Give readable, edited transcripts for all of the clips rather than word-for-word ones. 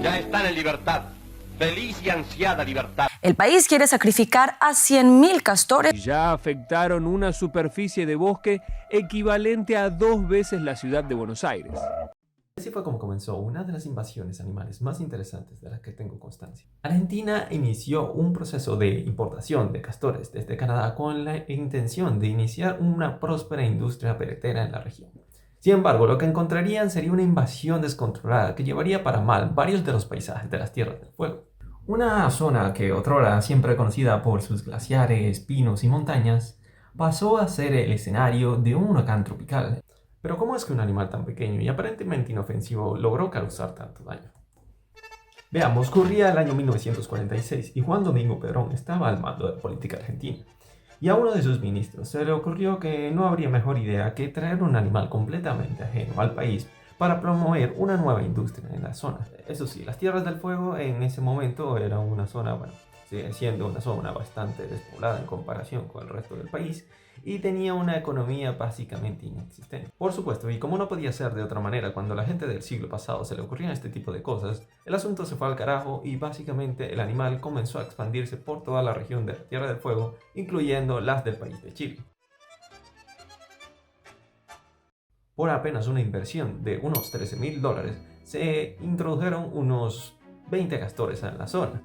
ya están en libertad. Feliz y ansiada libertad. El país quiere sacrificar a 100.000 castores. Ya afectaron una superficie de bosque equivalente a 2 veces la ciudad de Buenos Aires. Así fue como comenzó una de las invasiones animales más interesantes de las que tengo constancia. Argentina inició un proceso de importación de castores desde Canadá con la intención de iniciar una próspera industria peletera en la región. Sin embargo, lo que encontrarían sería una invasión descontrolada que llevaría para mal varios de los paisajes de las Tierras del Fuego. Una zona que otrora siempre conocida por sus glaciares, pinos y montañas, pasó a ser el escenario de un huracán tropical. Pero ¿cómo es que un animal tan pequeño y aparentemente inofensivo logró causar tanto daño? Veamos, corría el año 1946 y Juan Domingo Perón estaba al mando de la política argentina. Y a uno de sus ministros se le ocurrió que no habría mejor idea que traer un animal completamente ajeno al país para promover una nueva industria en la zona. Eso sí, las Tierras del Fuego en ese momento era una zona, sigue siendo una zona bastante despoblada en comparación con el resto del país y tenía una economía básicamente inexistente. Por supuesto, y como no podía ser de otra manera cuando a la gente del siglo pasado se le ocurrían este tipo de cosas, el asunto se fue al carajo y básicamente el animal comenzó a expandirse por toda la región de la Tierra del Fuego, incluyendo las del país de Chile. Por apenas una inversión de unos $13.000, se introdujeron unos 20 castores en la zona.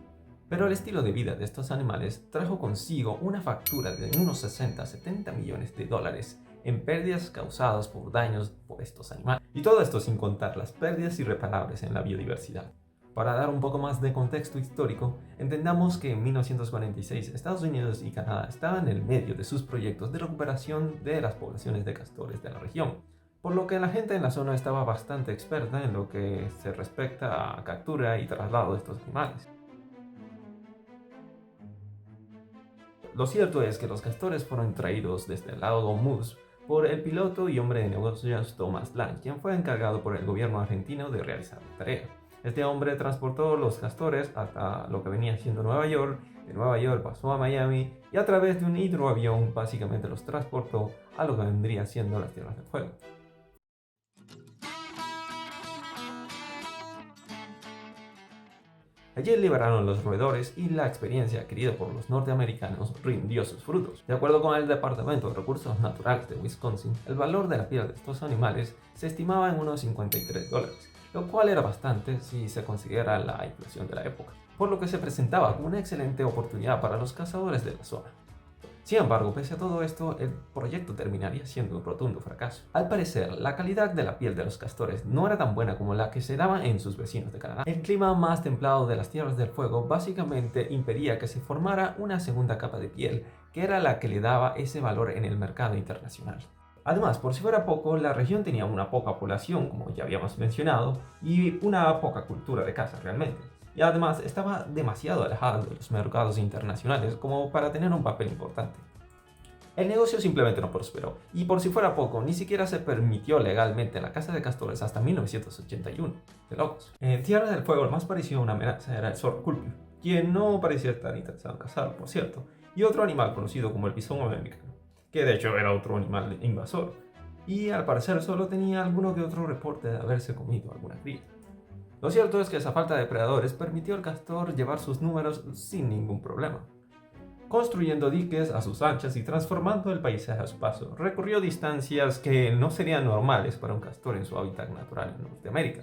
Pero el estilo de vida de estos animales trajo consigo una factura de unos 60 a 70 millones de dólares en pérdidas causadas por daños por estos animales. Y todo esto sin contar las pérdidas irreparables en la biodiversidad. Para dar un poco más de contexto histórico, entendamos que en 1946 Estados Unidos y Canadá estaban en el medio de sus proyectos de recuperación de las poblaciones de castores de la región, por lo que la gente en la zona estaba bastante experta en lo que se respecta a captura y traslado de estos animales. Lo cierto es que los castores fueron traídos desde el lago Moose por el piloto y hombre de negocios Thomas Lang, quien fue encargado por el gobierno argentino de realizar la tarea. Este hombre transportó los castores hasta lo que venía siendo Nueva York, de Nueva York pasó a Miami y a través de un hidroavión básicamente los transportó a lo que vendría siendo las Tierras del Fuego. Allí liberaron los roedores y la experiencia adquirida por los norteamericanos rindió sus frutos. De acuerdo con el Departamento de Recursos Naturales de Wisconsin, el valor de la piel de estos animales se estimaba en unos $53, lo cual era bastante si se considera la inflación de la época, por lo que se presentaba como una excelente oportunidad para los cazadores de la zona. Sin embargo, pese a todo esto, el proyecto terminaría siendo un rotundo fracaso. Al parecer, la calidad de la piel de los castores no era tan buena como la que se daba en sus vecinos de Canadá. El clima más templado de las Tierras del Fuego básicamente impedía que se formara una segunda capa de piel, que era la que le daba ese valor en el mercado internacional. Además, por si fuera poco, la región tenía una poca población, como ya habíamos mencionado, y una poca cultura de caza realmente. Y además estaba demasiado alejado de los mercados internacionales como para tener un papel importante. El negocio simplemente no prosperó, y por si fuera poco, ni siquiera se permitió legalmente la caza de castores hasta 1981. De locos. En Tierra del Fuego, el más parecido a una amenaza era el zorro culpio, quien no parecía estar interesado en cazar, por cierto, y otro animal conocido como el bisón americano, que de hecho era otro animal invasor, y al parecer solo tenía alguno que otro reporte de haberse comido alguna cría. Lo cierto es que esa falta de predadores permitió al castor llevar sus números sin ningún problema, construyendo diques a sus anchas y transformando el paisaje a su paso. Recorrió distancias que no serían normales para un castor en su hábitat natural en Norteamérica.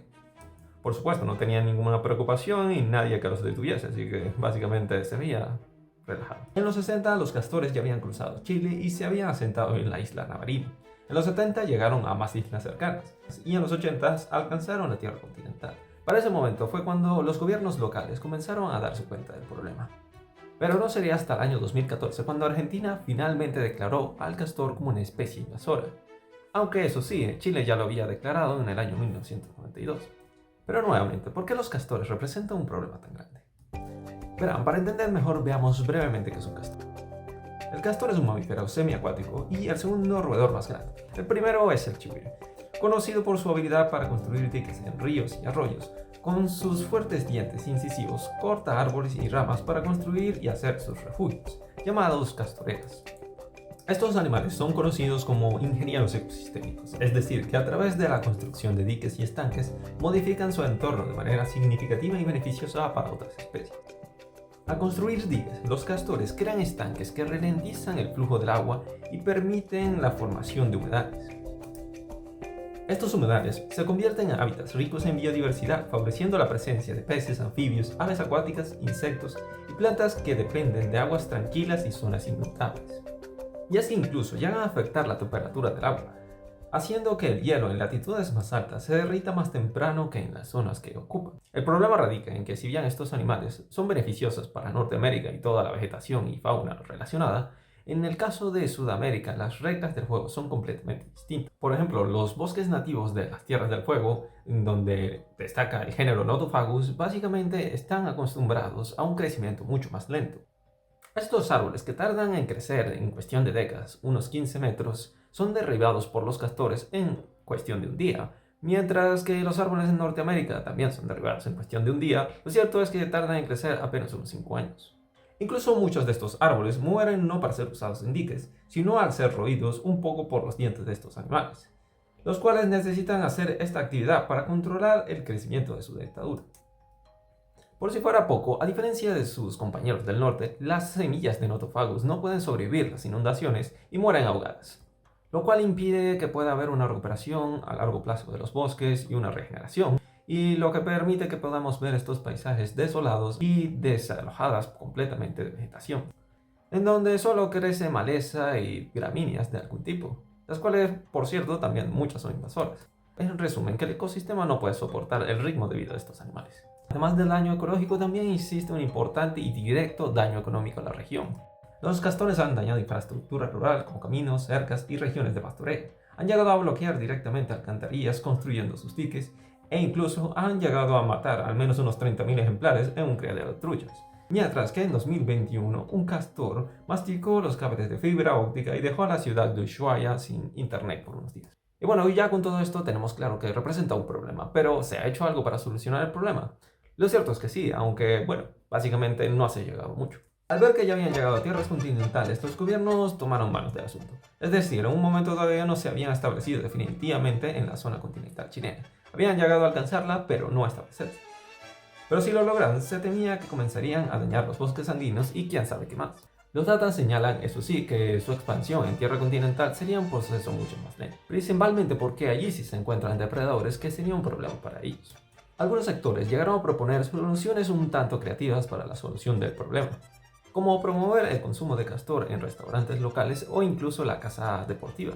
Por supuesto, no tenía ninguna preocupación y nadie que los detuviese, así que básicamente se veía relajado. En los 60 los castores ya habían cruzado Chile y se habían asentado en la isla Navarino. En los 70 llegaron a más islas cercanas y en los 80 alcanzaron la tierra continental. Para ese momento fue cuando los gobiernos locales comenzaron a darse cuenta del problema. Pero no sería hasta el año 2014 cuando Argentina finalmente declaró al castor como una especie invasora. Aunque eso sí, Chile ya lo había declarado en el año 1992. Pero nuevamente, ¿por qué los castores representan un problema tan grande? Verán, para entender mejor veamos brevemente qué es un castor. El castor es un mamífero semiacuático y el segundo roedor más grande. El primero es el chihuire, conocido por su habilidad para construir diques en ríos y arroyos. Con sus fuertes dientes incisivos, corta árboles y ramas para construir y hacer sus refugios, llamados castoreras. Estos animales son conocidos como ingenieros ecosistémicos, es decir, que a través de la construcción de diques y estanques modifican su entorno de manera significativa y beneficiosa para otras especies. Al construir diques, los castores crean estanques que ralentizan el flujo del agua y permiten la formación de humedales. Estos humedales se convierten en hábitats ricos en biodiversidad, favoreciendo la presencia de peces, anfibios, aves acuáticas, insectos y plantas que dependen de aguas tranquilas y zonas inundables. Y así incluso llegan a afectar la temperatura del agua, haciendo que el hielo en latitudes más altas se derrita más temprano que en las zonas que ocupan. El problema radica en que si bien estos animales son beneficiosos para Norteamérica y toda la vegetación y fauna relacionada, en el caso de Sudamérica las reglas del juego son completamente distintas. Por ejemplo, los bosques nativos de las Tierras del Fuego, en donde destaca el género Nothofagus, básicamente están acostumbrados a un crecimiento mucho más lento. Estos árboles, que tardan en crecer en cuestión de décadas, unos 15 metros, son derribados por los castores en cuestión de un día, mientras que los árboles en Norteamérica también son derribados en cuestión de un día. Lo cierto es que tardan en crecer apenas unos 5 años. Incluso muchos de estos árboles mueren no para ser usados en diques, sino al ser roídos un poco por los dientes de estos animales, los cuales necesitan hacer esta actividad para controlar el crecimiento de su dentadura. Por si fuera poco, a diferencia de sus compañeros del norte, las semillas de Nothofagus no pueden sobrevivir las inundaciones y mueren ahogadas, lo cual impide que pueda haber una recuperación a largo plazo de los bosques y una regeneración, y lo que permite que podamos ver estos paisajes desolados y desalojadas completamente de vegetación, en donde solo crece maleza y gramíneas de algún tipo, las cuales, por cierto, también muchas son invasoras. En resumen, que el ecosistema no puede soportar el ritmo de vida de estos animales. Además del daño ecológico, también existe un importante y directo daño económico a la región. Los castores han dañado infraestructura rural como caminos, cercas y regiones de pastoreo. Han llegado a bloquear directamente alcantarillas construyendo sus diques e incluso han llegado a matar al menos unos 30.000 ejemplares en un criadero de truchas. Mientras que en 2021 un castor masticó los cables de fibra óptica y dejó a la ciudad de Ushuaia sin internet por unos días. Y bueno, ya con todo esto tenemos claro que representa un problema, pero ¿se ha hecho algo para solucionar el problema? Lo cierto es que sí, aunque, bueno, básicamente no se ha llegado mucho. Al ver que ya habían llegado a tierras continentales, los gobiernos tomaron manos del asunto. Es decir, en un momento todavía no se habían establecido definitivamente en la zona continental chilena. Habían llegado a alcanzarla, pero no a establecerse. Pero si lo logran, se temía que comenzarían a dañar los bosques andinos y quién sabe qué más. Los datos señalan, eso sí, que su expansión en tierra continental sería un proceso mucho más lento, principalmente porque allí sí se encuentran depredadores que sería un problema para ellos. Algunos sectores llegaron a proponer soluciones un tanto creativas para la solución del problema, como promover el consumo de castor en restaurantes locales o incluso la caza deportiva.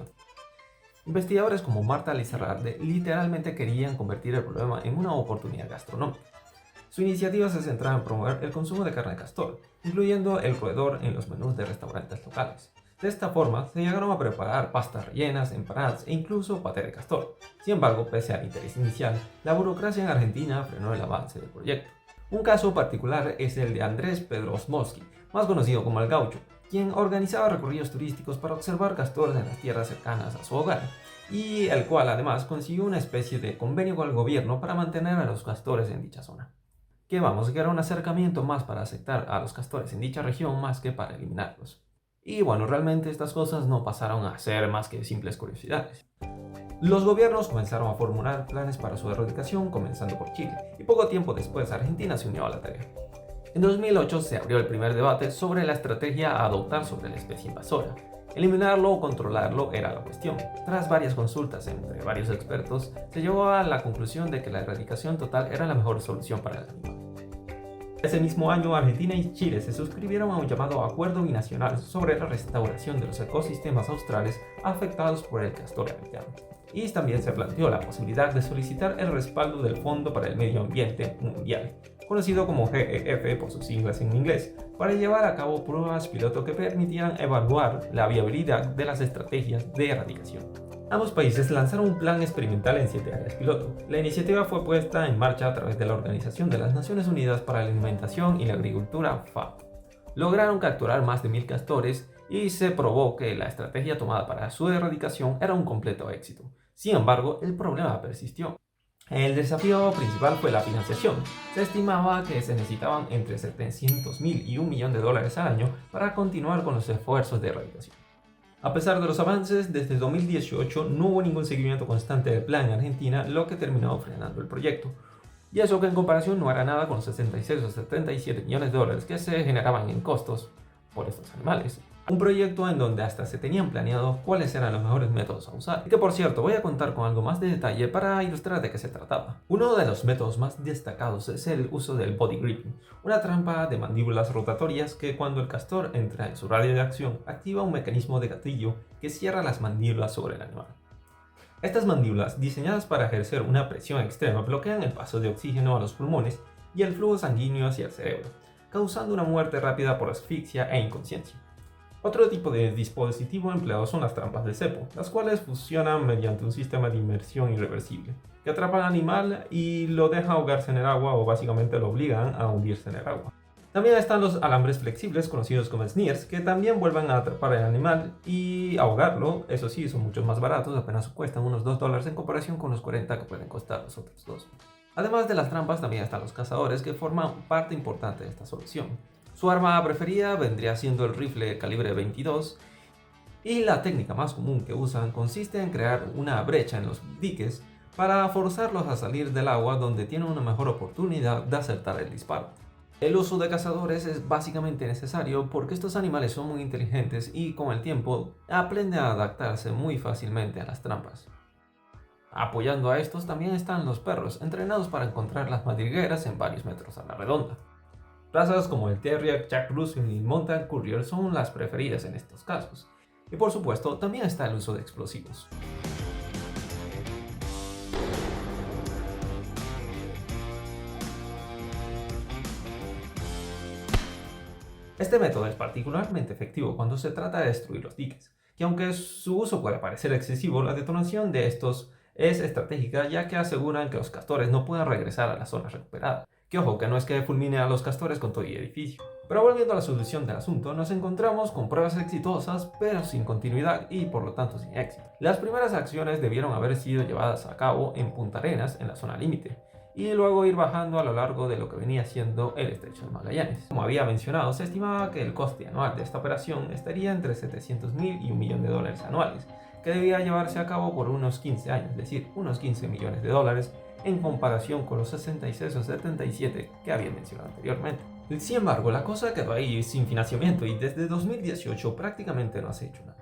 Investigadores como Marta Lizarralde literalmente querían convertir el problema en una oportunidad gastronómica. Su iniciativa se centraba en promover el consumo de carne de castor, incluyendo el roedor en los menús de restaurantes locales. De esta forma, se llegaron a preparar pastas rellenas, empanadas e incluso paté de castor. Sin embargo, pese al interés inicial, la burocracia en Argentina frenó el avance del proyecto. Un caso particular es el de Andrés Pedrosmovsky, más conocido como el Gaucho, quien organizaba recorridos turísticos para observar castores en las tierras cercanas a su hogar, y el cual además consiguió una especie de convenio con el gobierno para mantener a los castores en dicha zona. Que vamos, que era un acercamiento más para aceptar a los castores en dicha región más que para eliminarlos. Y bueno, realmente estas cosas no pasaron a ser más que simples curiosidades. Los gobiernos comenzaron a formular planes para su erradicación, comenzando por Chile, y poco tiempo después Argentina se unió a la tarea. En 2008 se abrió el primer debate sobre la estrategia a adoptar sobre la especie invasora. Eliminarlo o controlarlo era la cuestión. Tras varias consultas entre varios expertos, se llegó a la conclusión de que la erradicación total era la mejor solución para el animal. Ese mismo año, Argentina y Chile se suscribieron a un llamado Acuerdo Binacional sobre la restauración de los ecosistemas australes afectados por el castor americano. Y también se planteó la posibilidad de solicitar el respaldo del Fondo para el Medio Ambiente Mundial, conocido como GEF por sus siglas en inglés, para llevar a cabo pruebas piloto que permitieran evaluar la viabilidad de las estrategias de erradicación. Ambos países lanzaron un plan experimental en 7 áreas piloto. La iniciativa fue puesta en marcha a través de la Organización de las Naciones Unidas para la Alimentación y la Agricultura, FAO. Lograron capturar más de 1000 castores y se probó que la estrategia tomada para su erradicación era un completo éxito. Sin embargo, el problema persistió. El desafío principal fue la financiación. Se estimaba que se necesitaban entre $700.000 y $1 millón al año para continuar con los esfuerzos de erradicación. A pesar de los avances, desde 2018 no hubo ningún seguimiento constante del plan en Argentina, lo que terminó frenando el proyecto. Y eso que en comparación no era nada con los 66 o 77 millones de dólares que se generaban en costos por estos animales. Un proyecto en donde hasta se tenían planeado cuáles eran los mejores métodos a usar. Y que por cierto, voy a contar con algo más de detalle para ilustrar de qué se trataba. Uno de los métodos más destacados es el uso del body gripping, una trampa de mandíbulas rotatorias que cuando el castor entra en su radio de acción activa un mecanismo de gatillo que cierra las mandíbulas sobre el animal. Estas mandíbulas, diseñadas para ejercer una presión extrema, bloquean el paso de oxígeno a los pulmones y el flujo sanguíneo hacia el cerebro, causando una muerte rápida por asfixia e inconsciencia. Otro tipo de dispositivo empleado son las trampas de cepo, las cuales funcionan mediante un sistema de inmersión irreversible, que atrapa al animal y lo deja ahogarse en el agua o básicamente lo obligan a hundirse en el agua. También están los alambres flexibles conocidos como snares, que también vuelven a atrapar al animal y ahogarlo. Eso sí, son mucho más baratos, apenas cuestan unos $2 en comparación con los 40 que pueden costar los otros dos. Además de las trampas, también están los cazadores, que forman parte importante de esta solución. Su arma preferida vendría siendo el rifle calibre 22 y la técnica más común que usan consiste en crear una brecha en los diques para forzarlos a salir del agua donde tienen una mejor oportunidad de acertar el disparo. El uso de cazadores es básicamente necesario porque estos animales son muy inteligentes y con el tiempo aprenden a adaptarse muy fácilmente a las trampas. Apoyando a estos también están los perros, entrenados para encontrar las madrigueras en varios metros a la redonda. Razas como el Terrier, Jack Russell y Mountain Courier son las preferidas en estos casos. Y por supuesto, también está el uso de explosivos. Este método es particularmente efectivo cuando se trata de destruir los diques, que aunque su uso puede parecer excesivo, la detonación de estos es estratégica ya que aseguran que los castores no puedan regresar a la zona recuperada. Que ojo, que no es que fulmine a los castores con todo el edificio. Pero volviendo a la solución del asunto, nos encontramos con pruebas exitosas, pero sin continuidad y por lo tanto sin éxito. Las primeras acciones debieron haber sido llevadas a cabo en Punta Arenas, en la zona límite, y luego ir bajando a lo largo de lo que venía siendo el Estrecho de Magallanes. Como había mencionado, se estimaba que el coste anual de esta operación estaría entre $700,000 y $1 millón anuales, que debía llevarse a cabo por unos 15 años, es decir, unos $15 millones en comparación con los 66 o 77 que había mencionado anteriormente. Sin embargo, la cosa quedó ahí sin financiamiento y desde 2018 prácticamente no se ha hecho nada.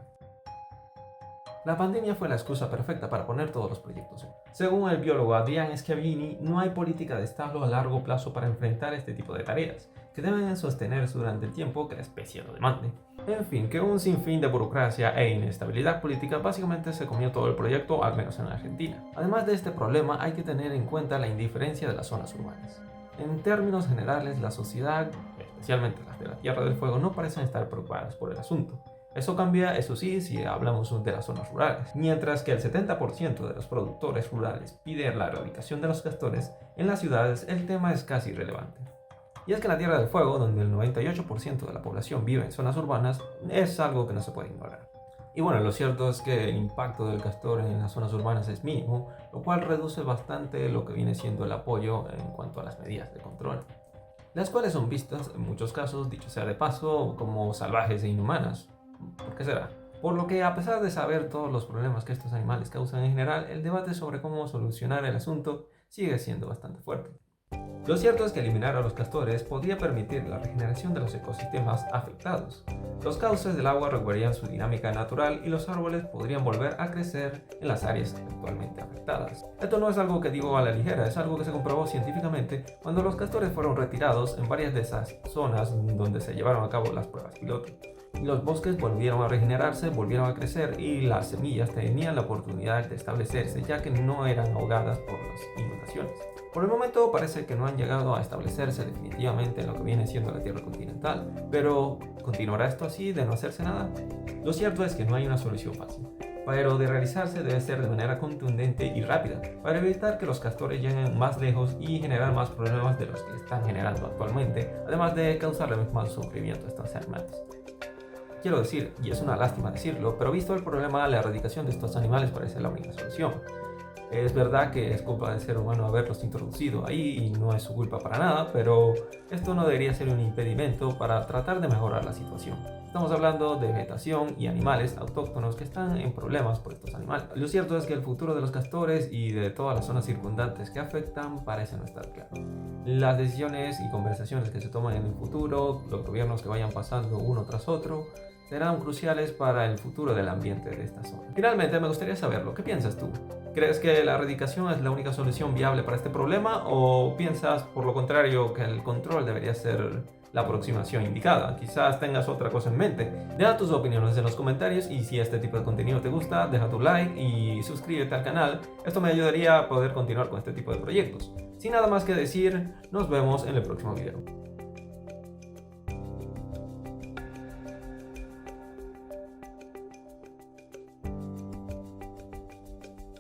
La pandemia fue la excusa perfecta para poner todos los proyectos en. Según el biólogo Adrián Schiavini, no hay política de Estado a largo plazo para enfrentar este tipo de tareas, que deben sostenerse durante el tiempo que la especie lo demande. En fin, que un sinfín de burocracia e inestabilidad política básicamente se comió todo el proyecto, al menos en Argentina. Además de este problema, hay que tener en cuenta la indiferencia de las zonas urbanas. En términos generales, la sociedad, especialmente las de la Tierra del Fuego, no parecen estar preocupadas por el asunto. Eso cambia, eso sí, si hablamos de las zonas rurales. Mientras que el 70% de los productores rurales piden la erradicación de los castores, en las ciudades el tema es casi irrelevante. Y es que en la Tierra del Fuego, donde el 98% de la población vive en zonas urbanas, es algo que no se puede ignorar. Y bueno, lo cierto es que el impacto del castor en las zonas urbanas es mínimo, lo cual reduce bastante lo que viene siendo el apoyo en cuanto a las medidas de control, las cuales son vistas en muchos casos, dicho sea de paso, como salvajes e inhumanas. ¿Por qué será? Por lo que, a pesar de saber todos los problemas que estos animales causan en general, el debate sobre cómo solucionar el asunto sigue siendo bastante fuerte. Lo cierto es que eliminar a los castores podría permitir la regeneración de los ecosistemas afectados. Los cauces del agua recuperarían su dinámica natural y los árboles podrían volver a crecer en las áreas actualmente afectadas. Esto no es algo que digo a la ligera, es algo que se comprobó científicamente cuando los castores fueron retirados en varias de esas zonas donde se llevaron a cabo las pruebas piloto. Los bosques volvieron a regenerarse, volvieron a crecer y las semillas tenían la oportunidad de establecerse ya que no eran ahogadas por las inundaciones. Por el momento parece que no han llegado a establecerse definitivamente en lo que viene siendo la Tierra continental, pero ¿continuará esto así de no hacerse nada? Lo cierto es que no hay una solución fácil, pero de realizarse debe ser de manera contundente y rápida para evitar que los castores lleguen más lejos y generar más problemas de los que están generando actualmente, además de causarle más sufrimiento a estos animales. Quiero decir, y es una lástima decirlo, pero visto el problema, la erradicación de estos animales parece la única solución. Es verdad que es culpa del ser humano haberlos introducido ahí y no es su culpa para nada, pero esto no debería ser un impedimento para tratar de mejorar la situación. Estamos hablando de vegetación y animales autóctonos que están en problemas por estos animales. Lo cierto es que el futuro de los castores y de todas las zonas circundantes que afectan parece no estar claro. Las decisiones y conversaciones que se toman en el futuro, los gobiernos que vayan pasando uno tras otro, serán cruciales para el futuro del ambiente de esta zona. Finalmente, me gustaría saberlo. ¿Qué piensas tú? ¿Crees que la erradicación es la única solución viable para este problema o piensas, por lo contrario, que el control debería ser la aproximación indicada? Quizás tengas otra cosa en mente. Deja tus opiniones en los comentarios y si este tipo de contenido te gusta, deja tu like y suscríbete al canal. Esto me ayudaría a poder continuar con este tipo de proyectos. Sin nada más que decir, nos vemos en el próximo video.